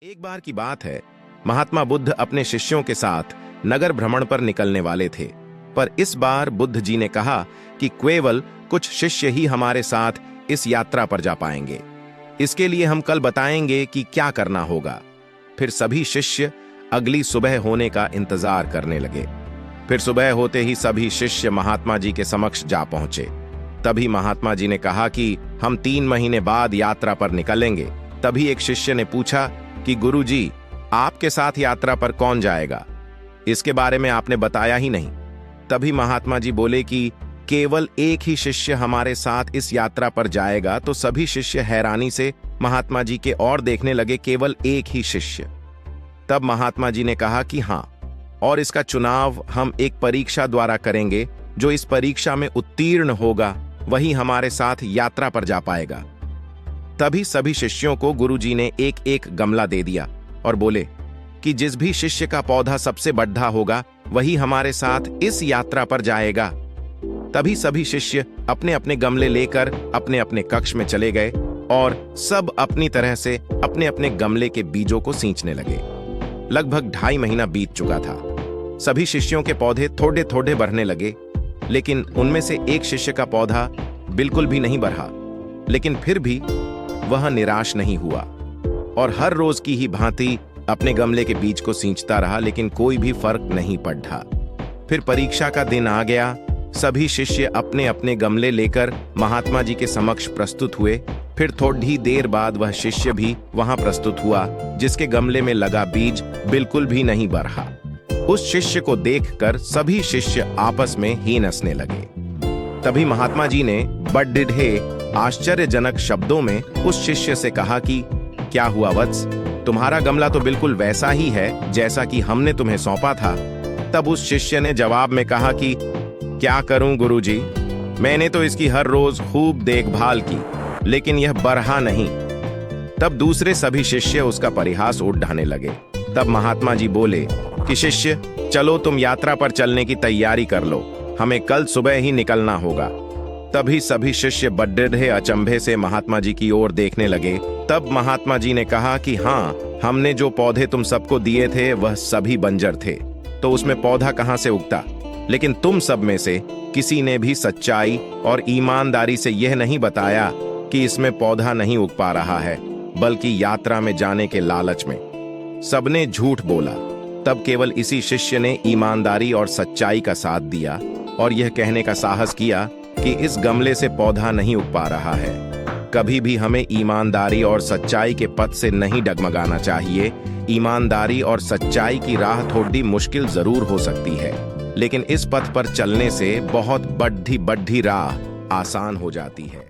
एक बार की बात है, महात्मा बुद्ध अपने शिष्यों के साथ नगर भ्रमण पर निकलने वाले थे। पर इस बार बुद्ध जी ने कहा कि केवल कुछ शिष्य ही हमारे साथ इस यात्रा पर जा पाएंगे। इसके लिए हम कल बताएंगे कि क्या करना होगा। फिर सभी शिष्य अगली सुबह होने का इंतजार करने लगे। फिर सुबह होते ही सभी शिष्य महात्मा जी के समक्ष जा पहुंचे। तभी महात्मा जी ने कहा कि हम 3 महीने बाद यात्रा पर निकलेंगे। तभी एक शिष्य ने पूछा कि गुरु जी, आपके साथ यात्रा पर कौन जाएगा? इसके बारे में आपने बताया ही नहीं। तभी महात्मा जी बोले कि केवल एक ही शिष्य हमारे साथ इस यात्रा पर जाएगा। तो सभी शिष्य हैरानी से महात्मा जी के ओर देखने लगे, केवल एक ही शिष्य। तब महात्मा जी ने कहा कि हाँ, और इसका चुनाव हम एक परीक्षा द्वारा करेंगे। जो इस परीक्षा में उत्तीर्ण होगा वही हमारे साथ यात्रा पर जा पाएगा। तभी सभी शिष्यों को गुरुजी ने एक एक गमला दे दिया और बोले कि जिस भी शिष्य का पौधा सबसे बढ़ा होगा वही हमारे साथ इस यात्रा पर जाएगा। तभी सभी शिष्य अपने अपने गमले लेकर अपने अपने कक्ष में चले गए और सब अपनी तरह से अपने अपने गमले के बीजों को सींचने लगे। लगभग 2.5 महीना बीत चुका था। सभी शिष्यों के पौधे थोड़े थोड़े बढ़ने लगे, लेकिन उनमें से एक शिष्य का पौधा बिल्कुल भी नहीं बढ़ा। लेकिन फिर भी वह निराश नहीं हुआ और हर रोज की ही भांति अपने गमले के बीज को सींचता रहा, लेकिन कोई भी फर्क नहीं पड़ा। फिर परीक्षा का दिन आ गया। सभी शिष्य अपने अपने गमले लेकर महात्मा जी के समक्ष प्रस्तुत हुए। फिर थोड़ी देर बाद वह शिष्य भी वहां प्रस्तुत हुआ जिसके गमले में लगा बीज बिल्कुल भी नहीं बढ़ा। उस शिष्य को देखकर सभी शिष्य आपस में ही हंसने लगे। तभी महात्मा जी ने बड़े आश्चर्यजनक शब्दों में उस शिष्य से कहा कि क्या हुआ वत्स, तुम्हारा गमला तो बिल्कुल वैसा ही है जैसा कि हमने तुम्हें सौंपा था। तब उस शिष्य ने जवाब में कहा कि क्या करूं गुरुजी, मैंने तो इसकी हर रोज खूब देखभाल की, लेकिन यह बढ़ा नहीं। तब दूसरे सभी शिष्य उसका परिहास उड़ाने लगे। तब महात्मा जी बोले कि शिष्य, चलो तुम यात्रा पर चलने की तैयारी कर लो, हमें कल सुबह ही निकलना होगा। तभी सभी शिष्य बड़े अचंभे से महात्मा जी की ओर देखने लगे। तब महात्मा जी ने कहा कि हाँ, हमने जो पौधे तुम सबको दिए थे वह सभी बंजर थे, तो उसमें पौधा कहां से उगता। लेकिन तुम सब में से किसी ने भी सच्चाई और ईमानदारी से यह नहीं बताया कि इसमें पौधा नहीं उग पा रहा है, बल्कि यात्रा में जाने के लालच में सबने झूठ बोला। तब केवल इसी शिष्य ने ईमानदारी और सच्चाई का साथ दिया और यह कहने का साहस किया कि इस गमले से पौधा नहीं उग पा रहा है। कभी भी हमें ईमानदारी और सच्चाई के पथ से नहीं डगमगाना चाहिए। ईमानदारी और सच्चाई की राह थोड़ी मुश्किल जरूर हो सकती है, लेकिन इस पथ पर चलने से बहुत बड़ी राह आसान हो जाती है।